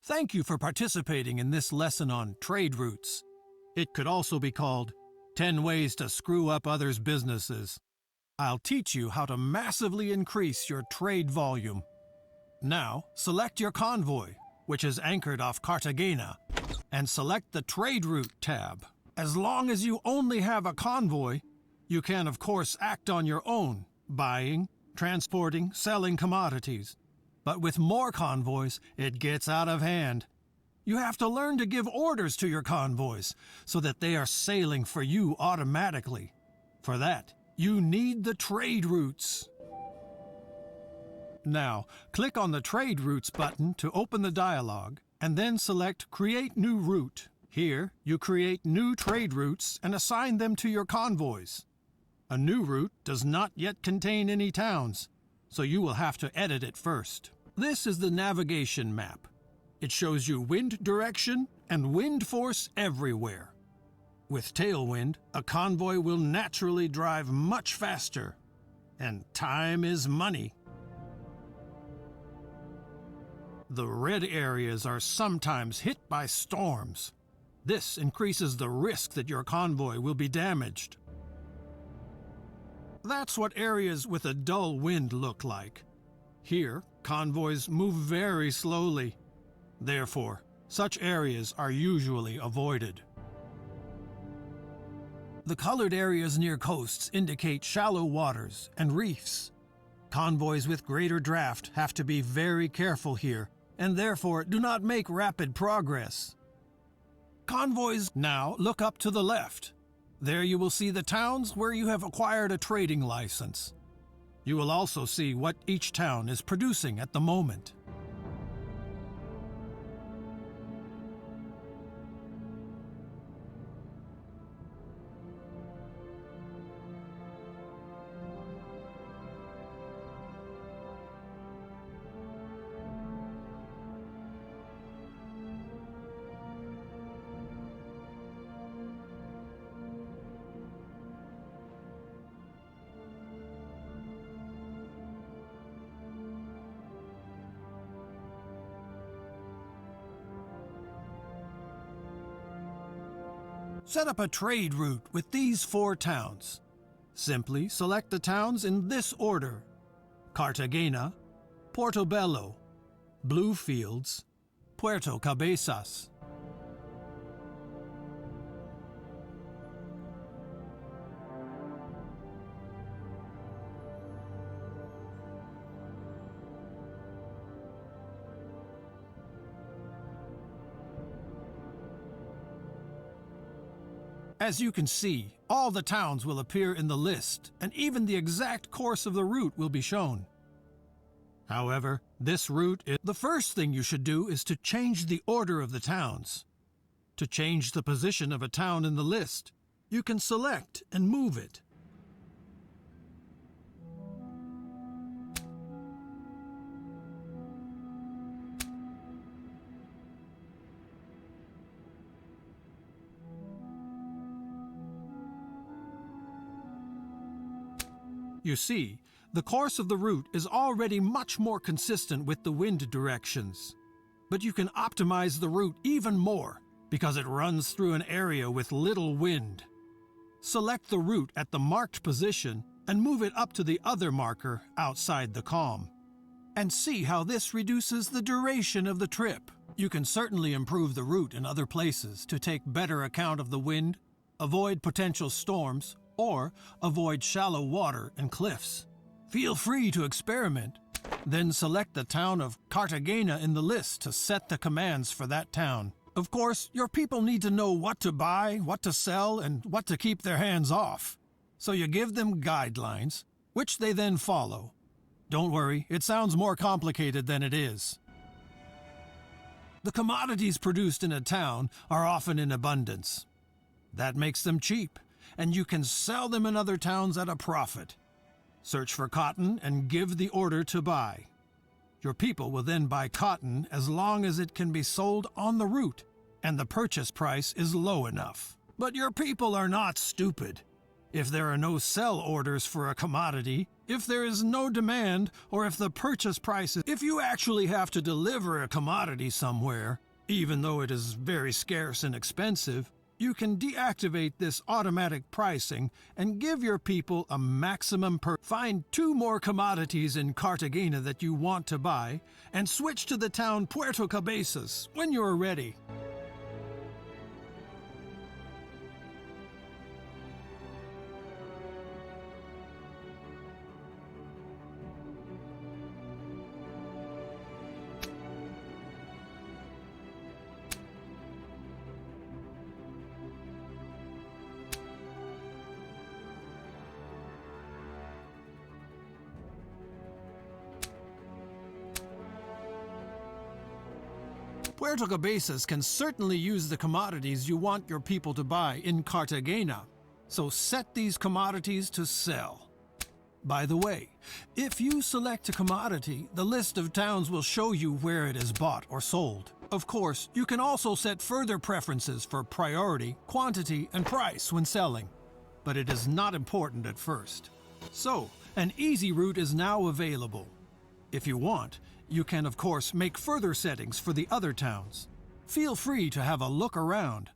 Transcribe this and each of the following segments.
Thank you for participating in this lesson on trade routes. It could also be called 10 Ways to Screw Up Others' Businesses. I'll teach you how to massively increase your trade volume. Now, select your convoy, which is anchored off Cartagena, and select the Trade Route tab. As long as you only have a convoy, you can of course act on your own, buying, transporting, selling commodities. But with more convoys, it gets out of hand. You have to learn to give orders to your convoys so that they are sailing for you automatically. For that, you need the trade routes. Now, click on the Trade Routes button to open the dialog, and then select Create New Route. Here, you create new trade routes and assign them to your convoys. A new route does not yet contain any towns, so you will have to edit it first. This is the navigation map. It shows you wind direction and wind force everywhere. With tailwind, a convoy will naturally drive much faster, and time is money. The red areas are sometimes hit by storms. This increases the risk that your convoy will be damaged. That's what areas with a dull wind look like. Here, convoys move very slowly. Therefore, such areas are usually avoided. The colored areas near coasts indicate shallow waters and reefs. Convoys with greater draft have to be very careful here, and therefore do not make rapid progress. Convoys now look up to the left. There you will see the towns where you have acquired a trading license. You will also see what each town is producing at the moment. Set up a trade route with these 4 towns. Simply select the towns in this order: Cartagena, Portobello, Bluefields, Puerto Cabezas. As you can see, all the towns will appear in the list, and even the exact course of the route will be shown. However, this route is the first thing you should do is to change the order of the towns. To change the position of a town in the list, you can select and move it. You see, the course of the route is already much more consistent with the wind directions. But you can optimize the route even more because it runs through an area with little wind. Select the route at the marked position and move it up to the other marker outside the calm. And see how this reduces the duration of the trip. You can certainly improve the route in other places to take better account of the wind, avoid potential storms, or avoid shallow water and cliffs. Feel free to experiment. Then select the town of Cartagena in the list to set the commands for that town. Of course, your people need to know what to buy, what to sell, and what to keep their hands off. So you give them guidelines, which they then follow. Don't worry, it sounds more complicated than it is. The commodities produced in a town are often in abundance. That makes them cheap, and you can sell them in other towns at a profit. Search for cotton and give the order to buy. Your people will then buy cotton as long as it can be sold on the route and the purchase price is low enough. But your people are not stupid. If there are no sell orders for a commodity, if there is no demand, or if the purchase price is... If you actually have to deliver a commodity somewhere, even though it is very scarce and expensive, you can deactivate this automatic pricing and give your people a maximum per... Find 2 more commodities in Cartagena that you want to buy, and switch to the town Puerto Cabezas when you're ready. Puerto Cabezas can certainly use the commodities you want your people to buy in Cartagena, so set these commodities to sell. By the way, if you select a commodity, the list of towns will show you where it is bought or sold. Of course, you can also set further preferences for priority, quantity, and price when selling, but it is not important at first. So, an easy route is now available. If you want, you can of course make further settings for the other towns. Feel free to have a look around.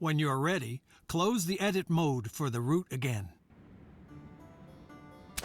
When you're ready, close the edit mode for the route again.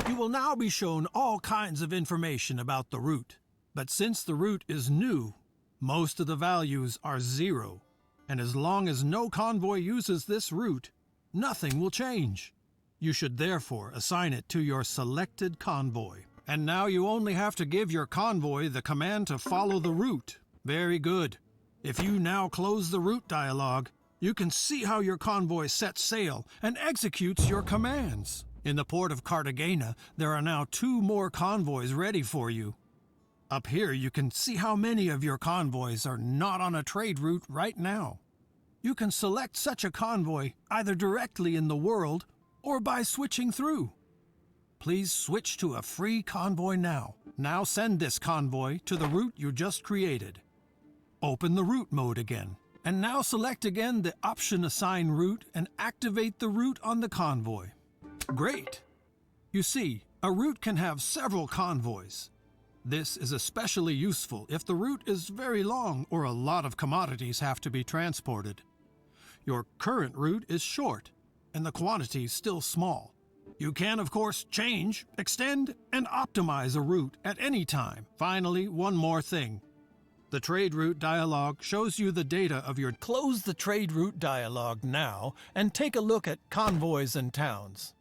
You will now be shown all kinds of information about the route, but since the route is new, most of the values are 0, and as long as no convoy uses this route, nothing will change. You should therefore assign it to your selected convoy. And now you only have to give your convoy the command to follow the route. Very good. If you now close the route dialog, you can see how your convoy sets sail and executes your commands. In the port of Cartagena, there are now 2 more convoys ready for you. Up here, you can see how many of your convoys are not on a trade route right now. You can select such a convoy either directly in the world or by switching through. Please switch to a free convoy now. Now send this convoy to the route you just created. Open the route mode again. And now select again the option Assign Route and activate the route on the convoy. Great! You see, a route can have several convoys. This is especially useful if the route is very long or a lot of commodities have to be transported. Your current route is short, and the quantity is still small. You can, of course, change, extend, and optimize a route at any time. Finally, one more thing. The trade route dialog shows you the data of your... Close the trade route dialog now and take a look at convoys and towns.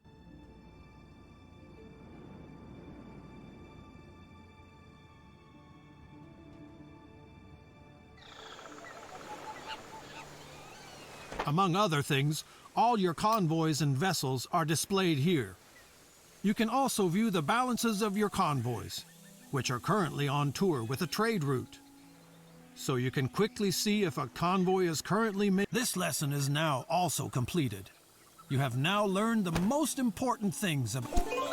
Among other things, all your convoys and vessels are displayed here. You can also view the balances of your convoys, which are currently on tour with a trade route. So you can quickly see if a convoy is currently made. This lesson is now also completed. You have now learned the most important things about...